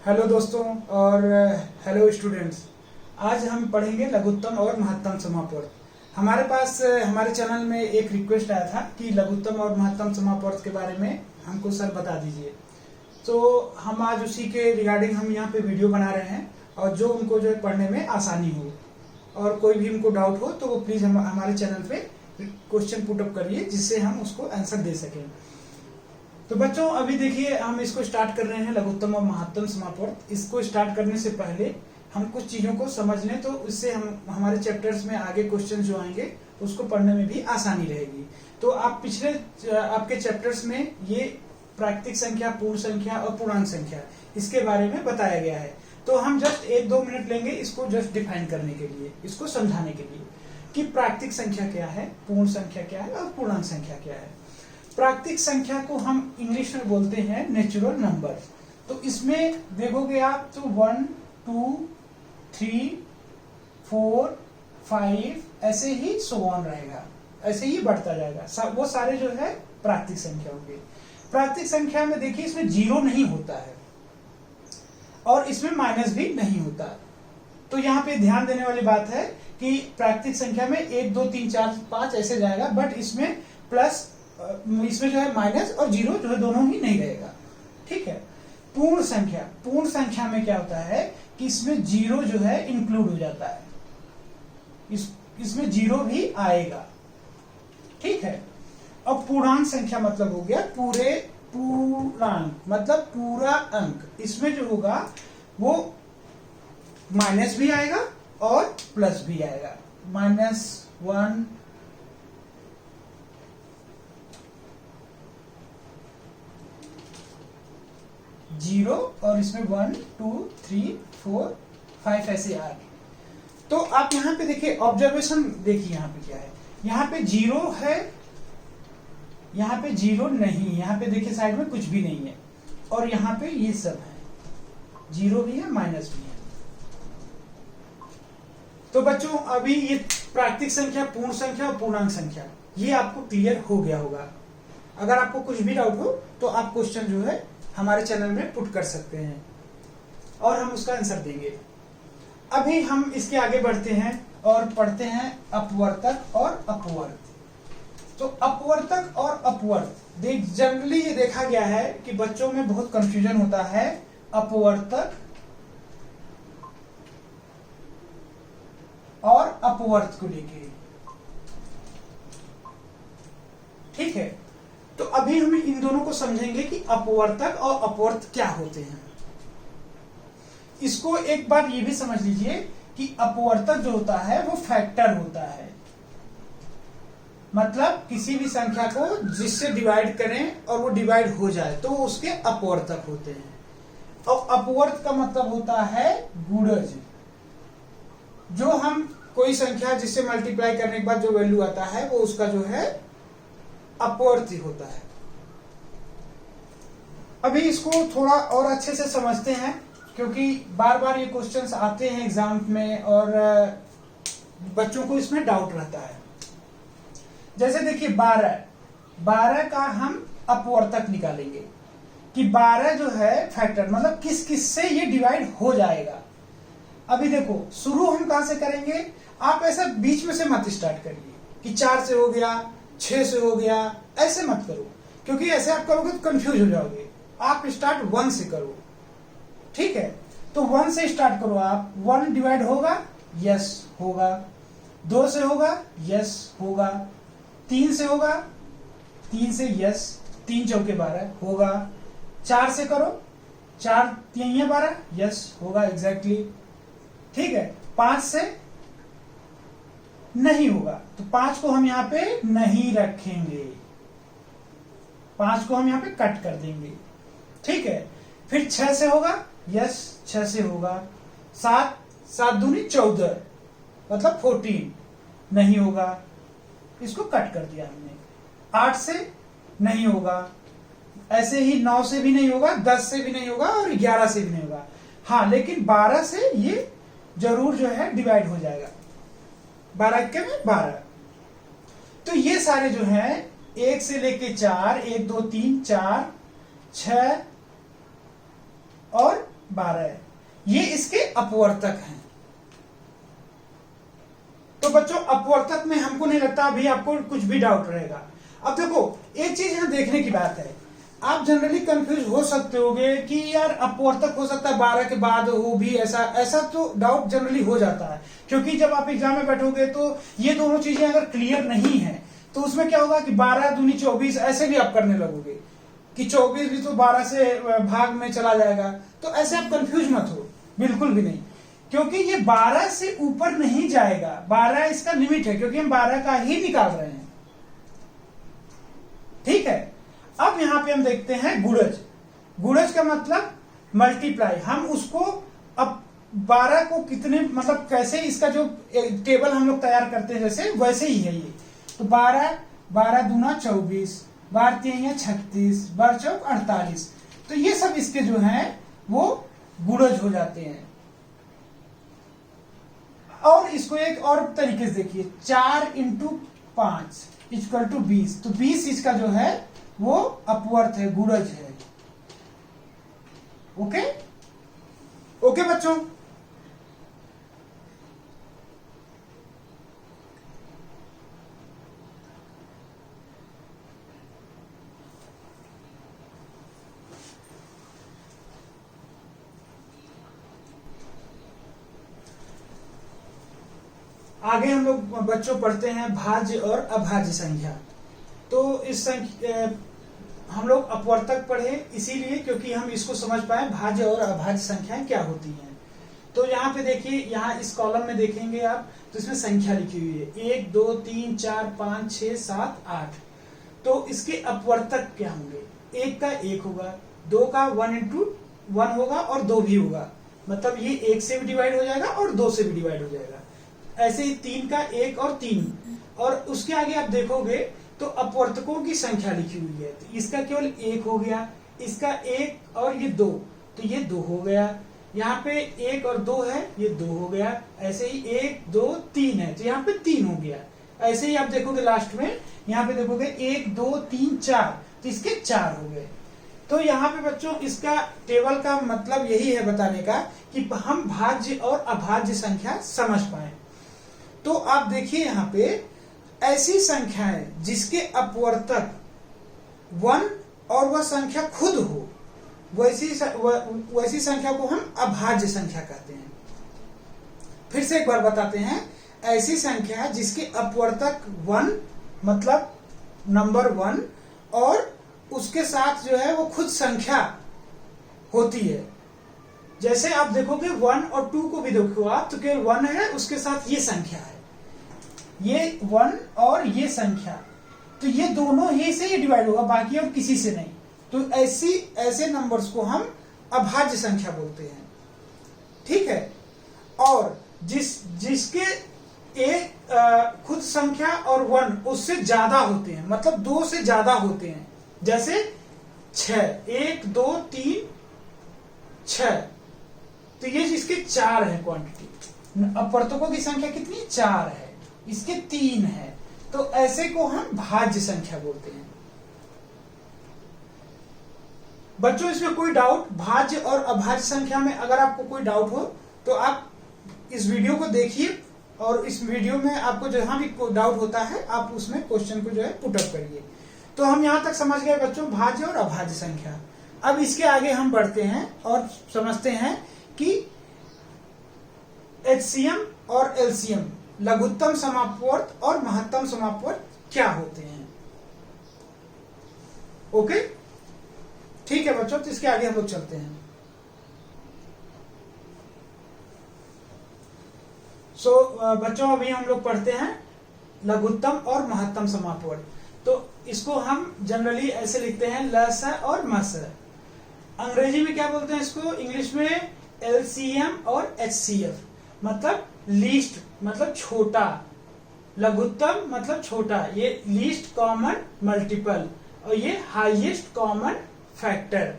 Hello दोस्तों और hello students. आज हम पढ़ेंगे लघुत्तम और महत्तम समापवर्त। हमारे पास हमारे चैनल में एक रिक्वेस्ट आया था कि लघुत्तम और महत्तम समापवर्त के बारे में हमको सर बता दीजिए। तो हम आज उसी के रिगार्डिंग हम यहाँ पे वीडियो बना रहे हैं और जो उनको जो है पढ़ने में आसानी हो और कोई भी उनको डाउट हो तो वो प्लीज़ हमारे चैनल पे क्वेश्चन पुटअप करिए जिससे हम उसको आंसर दे सकें। तो बच्चों अभी देखिए हम इसको स्टार्ट कर रहे हैं लघुत्तम और महत्तम समापवर्त। इसको स्टार्ट करने से पहले हम कुछ चीजों को समझ लें तो इससे हम हमारे चैप्टर्स में आगे क्वेश्चन जो आएंगे उसको पढ़ने में भी आसानी रहेगी। तो आप पिछले आपके चैप्टर्स में ये प्राकृतिक संख्या, पूर्ण संख्या और पूर्णांक संख्या इसके बारे में बताया गया है। तो हम जस्ट 1-2 मिनट लेंगे इसको जस्ट डिफाइन करने के लिए, इसको समझाने के लिए कि प्राकृतिक संख्या क्या है, पूर्ण संख्या क्या है और पूर्णांक संख्या क्या है। प्राकृतिक संख्या को हम इंग्लिश में बोलते हैं नेचुरल नंबर। तो इसमें देखोगे आप तो 1, 2, 3, 4, 5 ऐसे ही सो ऑन रहेगा, ऐसे ही बढ़ता जाएगा। वो सारे जो है प्राकृतिक संख्या होंगे। प्राकृतिक संख्या में देखिए इसमें जीरो नहीं होता है और इसमें माइनस भी नहीं होता। तो यहाँ पे ध्यान देने वाली बात है कि प्राकृतिक संख्या में 1, 2, 3, 4, 5 ऐसे जाएगा, बट इसमें प्लस इसमें जो है माइनस और जीरो जो है दोनों ही नहीं रहेगा। ठीक है। पूर्ण संख्या में क्या होता है कि इसमें जीरो जो है इंक्लूड हो जाता है, इसमें जीरो भी आएगा। ठीक है। अब पूर्णांक संख्या मतलब हो गया पूर्णांक मतलब पूरा अंक। इसमें जो होगा वो माइनस भी आएगा और प्लस भी आएगा। -1 0 और इसमें 1, 2, 3, 4, 5 ऐसे आ गए। तो आप यहाँ पे देखिए, ऑब्जर्वेशन देखिए यहाँ पे क्या है। यहाँ पे जीरो है, यहाँ पे जीरो नहीं, यहाँ पे देखिए साइड में कुछ भी नहीं है और यहाँ पे ये सब है, जीरो भी है माइनस भी है। तो बच्चों अभी ये प्राकृतिक संख्या, पूर्ण संख्या और पूर्णांक संख्या ये आपको क्लियर हो गया होगा। अगर आपको कुछ भी डाउट हो तो आप क्वेश्चन जो है हमारे चैनल में पुट कर सकते हैं और हम उसका आंसर देंगे। अभी हम इसके आगे बढ़ते हैं और पढ़ते हैं अपवर्तक और अपवर्त। तो अपवर्तक और अपवर्त जनरली ये देखा गया है कि बच्चों में बहुत कंफ्यूजन होता है अपवर्तक और अपवर्त को लेके। ठीक है। तो अभी हम इन दोनों को समझेंगे कि अपवर्तक और अपवर्त क्या होते हैं। इसको एक बार ये भी समझ लीजिए कि अपवर्तक जो होता है वो फैक्टर होता है, मतलब किसी भी संख्या को जिससे डिवाइड करें और वो डिवाइड हो जाए तो उसके अपवर्तक होते हैं। और अपवर्त का मतलब होता है गुणज। जो हम कोई संख्या जिससे मल्टीप्लाई करने के बाद जो वैल्यू आता है वो उसका जो है अपवर्त ही होता है। अभी इसको थोड़ा और अच्छे से समझते हैं क्योंकि बार बार ये क्वेश्चंस आते हैं एग्जाम में और बच्चों को इसमें डाउट रहता है। जैसे देखिए 12 का हम अपवर्तक निकालेंगे कि 12 जो है फैक्टर मतलब किस किस से ये डिवाइड हो जाएगा। अभी देखो शुरू हम कहां से करेंगे, आप ऐसा बीच में से मत स्टार्ट करिए कि 4 से हो गया, 6 से हो गया, ऐसे मत करो क्योंकि ऐसे आप करोगे तो कंफ्यूज हो जाओगे। आप स्टार्ट 1 से करो। ठीक है। तो 1 से स्टार्ट करो आप। 1 डिवाइड होगा, यस होगा। 2 से होगा, यस होगा। 3 से होगा, 3 से यस, 3 चौके 12 होगा। 4 से करो, 4 3 12, यस होगा एग्जैक्टली। ठीक है। 5 से नहीं होगा तो 5 को हम यहाँ पे नहीं रखेंगे, 5 को हम यहाँ पे कट कर देंगे। ठीक है। फिर 6 से होगा, यस 6 से होगा। 7 दूनी 14 मतलब 14 नहीं होगा, इसको कट कर दिया हमने। 8 से नहीं होगा, ऐसे ही 9 से भी नहीं होगा, 10 से भी नहीं होगा और 11 से भी नहीं होगा। हाँ लेकिन 12 से ये जरूर जो है डिवाइड हो जाएगा। 12 के में 12। तो ये सारे जो है 1 से लेके 4, 1 2 3 4 6 और 12 है, ये इसके अपवर्तक हैं। तो बच्चों अपवर्तक में हमको नहीं लगता अभी आपको कुछ भी डाउट रहेगा। अब देखो एक चीज यहाँ देखने की बात है, आप जनरली कंफ्यूज हो सकते होगे कि यार अपवर्तक हो सकता है 12 के बाद हो भी, ऐसा तो डाउट जनरली हो जाता है, क्योंकि जब आप एग्जाम में बैठोगे तो ये दोनों चीजें अगर क्लियर नहीं है तो उसमें क्या होगा कि 12 दूनी 24 ऐसे भी आप करने लगोगे कि 24 भी तो 12 से भाग में चला जाएगा। तो ऐसे आप कंफ्यूज मत हो, बिल्कुल भी नहीं, क्योंकि ये 12 से ऊपर नहीं जाएगा, 12 इसका लिमिट है, क्योंकि हम 12 का ही निकाल रहे हैं। ठीक है, अब यहां पे हम देखते हैं गुणज। गुणज का मतलब मल्टीप्लाई, हम उसको अब 12 को कितने मतलब कैसे इसका जो टेबल हम लोग तैयार करते हैं जैसे वैसे ही है ये। तो 12 दूना 24, 12 तीन 36, 12 चौक 48, तो ये सब इसके जो हैं वो गुणज हो जाते हैं। और इसको एक और तरीके से देखिए, 4 × 5 = 20, तो 20 इसका जो है वो अपवर्त है, गुणज है। ओके ओके बच्चों, आगे हम लोग बच्चों पढ़ते हैं भाज्य और अभाज्य संख्या। तो इस संख्या हम लोग अपवर्तक पढ़े इसीलिए क्योंकि हम इसको समझ पाए भाज्य और अभाज्य संख्याएं क्या होती हैं। तो यहाँ पे देखिए, यहाँ इस कॉलम में देखेंगे आप तो इसमें संख्या लिखी हुई है 1 2 3 4 5 6 7 8। तो इसके अपवर्तक क्या होंगे, 1 का 1 होगा, 2 का 1 × 1 होगा और 2 भी होगा, मतलब ये 1 से भी डिवाइड हो जाएगा और 2 से भी डिवाइड हो जाएगा। ऐसे ही 3 का 1 और 3, और उसके आगे आप देखोगे तो अपवर्तकों की संख्या लिखी हुई है। तो इसका केवल 1 हो गया, इसका 1 और ये 2, तो ये 2 हो गया। यहाँ पे 1 और 2 है, ये 2 हो गया। ऐसे ही 1 2 3 है, तो यहाँ पे 3 हो गया। ऐसे ही आप देखोगे लास्ट में, यहाँ पे देखोगे 1 2 3 4, तो इसके 4 हो गए। तो यहाँ पे बच्चों इसका टेबल का मतलब यही है बताने का कि हम भाज्य और अभाज्य संख्या समझ पाए। तो आप देखिए यहाँ पे ऐसी संख्याएं जिसके अपवर्तक 1 और वह संख्या खुद हो, वैसी संख्या को हम अभाज्य संख्या कहते हैं। फिर से एक बार बताते हैं, ऐसी संख्या जिसके अपवर्तक 1 मतलब नंबर 1 और उसके साथ जो है वो खुद संख्या होती है। जैसे आप देखोगे 1 और 2 को भी देखो आप, तो केवल 1 है, उसके साथ ये संख्या है, ये 1 और ये संख्या, तो ये दोनों ही से डिवाइड होगा, बाकी और किसी से नहीं। तो ऐसे नंबर्स को हम अभाज्य संख्या बोलते हैं। ठीक है, और जिसके एक खुद संख्या और 1 उससे ज्यादा होते हैं, मतलब 2 से ज्यादा होते हैं, जैसे 6, 1 2 3 6, तो ये जिसके 4 है क्वांटिटी। अपवर्तकों की संख्या कितनी, 4 है, इसके 3 है, तो ऐसे को हम भाज्य संख्या बोलते हैं। बच्चों इसमें कोई डाउट, भाज्य और अभाज्य संख्या में अगर आपको कोई डाउट हो तो आप इस वीडियो को देखिए, और इस वीडियो में आपको जहां भी कोई डाउट होता है आप उसमें क्वेश्चन को जो है पुट अप करिए। तो हम यहां तक समझ गए बच्चों भाज्य और अभाज्य संख्या। अब इसके आगे हम बढ़ते हैं और समझते हैं कि एचसीएम और एलसीएम, लघुत्तम समापवर्त और महत्तम समापवर्त क्या होते हैं। ओके, ठीक है बच्चों, तो इसके आगे हम लोग चलते हैं। बच्चों अभी हम लोग पढ़ते हैं लघुत्तम और महत्तम समापवर्त। तो इसको हम जनरली ऐसे लिखते हैं लस और मस। अंग्रेजी में क्या बोलते हैं इसको, इंग्लिश में एलसीएम और एचसीएफ, मतलब लीस्ट मतलब छोटा, लघुत्तम मतलब छोटा, ये लीस्ट कॉमन मल्टीपल, और ये हाईएस्ट कॉमन फैक्टर।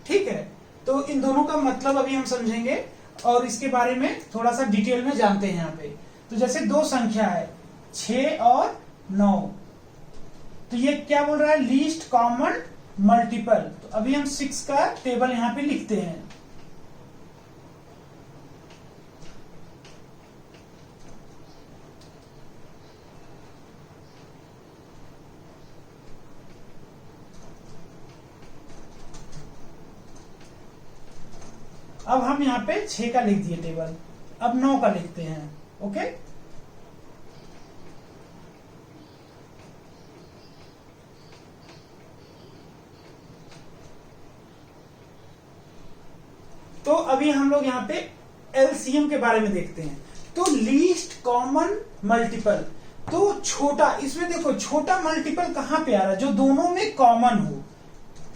ठीक है, तो इन दोनों का मतलब अभी हम समझेंगे और इसके बारे में थोड़ा सा डिटेल में जानते हैं यहाँ पे। तो जैसे दो संख्या है 6 और 9, तो ये क्या बोल रहा है, लीस्ट कॉमन मल्टीपल। तो अभी हम 6 का टेबल यहाँ पे लिखते हैं। अब हम यहाँ पे 6 का लिख दिए टेबल, अब 9 का लिखते हैं। ओके, तो अभी हम लोग यहाँ पे एलसीएम के बारे में देखते हैं। तो लीस्ट कॉमन मल्टीपल, तो छोटा, इसमें देखो छोटा मल्टीपल कहां पे आ रहा है, जो दोनों में कॉमन हो,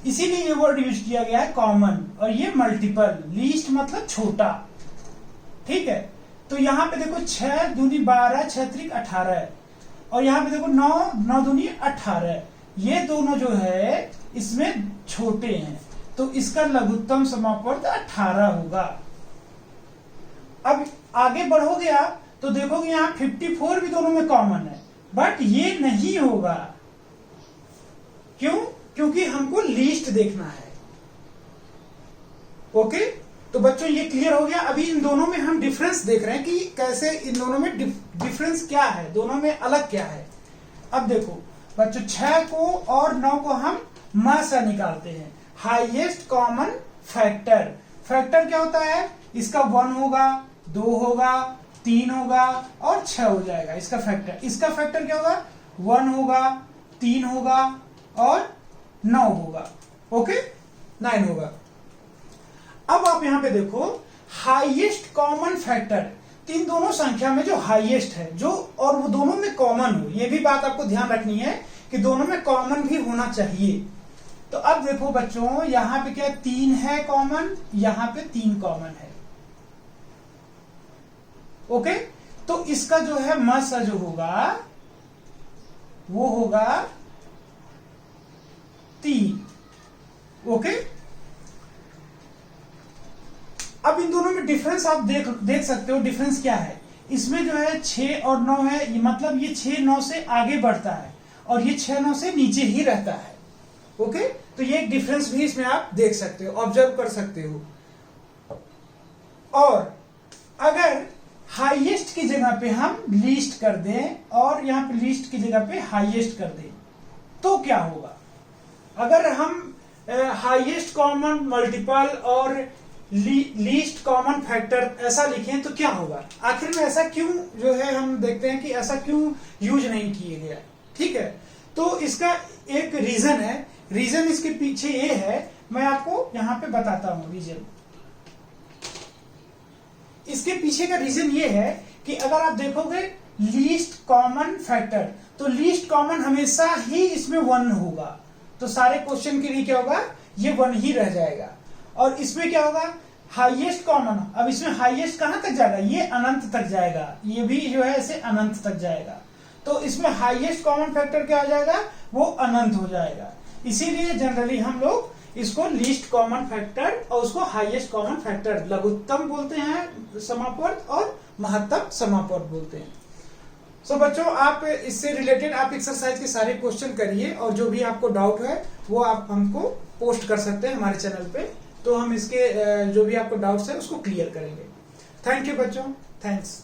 इसीलिए ये वर्ड यूज किया गया है कॉमन, और ये मल्टीपल। लीस्ट मतलब छोटा, ठीक है। तो यहाँ पे देखो 6 दूनी 12, 6 त्रिक 18, और यहाँ पे देखो 9, 9 दूनी 18, ये दोनों जो है इसमें छोटे हैं, तो इसका लघुत्तम समापवर्त 18 होगा। अब आगे बढ़ोगे आप तो देखोगे यहाँ 54 भी दोनों में कॉमन है, बट ये नहीं होगा। क्यों? क्योंकि हमको लीस्ट देखना है। ओके, तो बच्चों ये क्लियर हो गया। अभी इन दोनों में हम डिफरेंस देख रहे हैं कि कैसे इन दोनों में डिफरेंस क्या है, दोनों में अलग क्या है। अब देखो बच्चों 6 को और 9 को हम म से निकालते हैं। हाईएस्ट कॉमन फैक्टर, फैक्टर क्या होता है, इसका 1 होगा, 2 होगा, 3 होगा और 6 हो जाएगा इसका फैक्टर। इसका फैक्टर क्या होगा, 1 होगा, 3 होगा और 9 होगा। ओके, 9 होगा। अब आप यहां पे देखो हाईएस्ट कॉमन फैक्टर, इन दोनों संख्या में जो हाईएस्ट है, जो और वो दोनों में कॉमन हो, ये भी बात आपको ध्यान रखनी है कि दोनों में कॉमन भी होना चाहिए। तो अब देखो बच्चों यहां पे क्या 3 है कॉमन, यहां पे 3 कॉमन है। ओके, तो इसका जो है मसा जो होगा वो होगा 3। ओके, अब इन दोनों में डिफरेंस आप देख सकते हो। डिफरेंस क्या है, इसमें जो है 6 और 9 है, ये मतलब ये 6 9 से आगे बढ़ता है और ये 6 9 से नीचे ही रहता है। ओके, तो ये एक डिफरेंस भी इसमें आप देख सकते हो, ऑब्जर्व कर सकते हो। और अगर हाईएस्ट की जगह पे हम लीस्ट कर दें और यहाँ पे लीस्ट की जगह पे हाईएस्ट कर दें तो क्या होगा। अगर हम हाईएस्ट कॉमन मल्टीपल और लीस्ट कॉमन फैक्टर ऐसा लिखें तो क्या होगा। आखिर में ऐसा क्यों जो है हम देखते हैं कि ऐसा क्यों यूज नहीं किया गया। ठीक है, तो इसका एक रीजन है। रीजन इसके पीछे ये है, मैं आपको यहां पे बताता हूं रीजन। इसके पीछे का रीजन ये है कि अगर आप देखोगे लीस्ट कॉमन फैक्टर, तो लीस्ट कॉमन हमेशा ही इसमें 1 होगा, तो सारे क्वेश्चन के लिए क्या होगा, ये 1 ही रह जाएगा। और इसमें क्या होगा, हाईएस्ट कॉमन, अब इसमें हाईएस्ट कहां तक जाएगा, ये अनंत तक जाएगा, ये भी जो है ऐसे अनंत तक जाएगा। तो इसमें हाईएस्ट कॉमन फैक्टर क्या हो जाएगा, वो अनंत हो जाएगा। इसीलिए जनरली हम लोग इसको लीस्ट कॉमन फैक्टर और उसको हाईएस्ट कॉमन फैक्टर, लघुत्तम बोलते हैं समापवर्त और महत्तम समापवर्त बोलते हैं। सो बच्चों आप इससे रिलेटेड आप एक्सरसाइज के सारे क्वेश्चन करिए और जो भी आपको डाउट है वो आप हमको पोस्ट कर सकते हैं हमारे चैनल पे, तो हम इसके जो भी आपको डाउट्स है उसको क्लियर करेंगे। थैंक यू बच्चों, थैंक्स।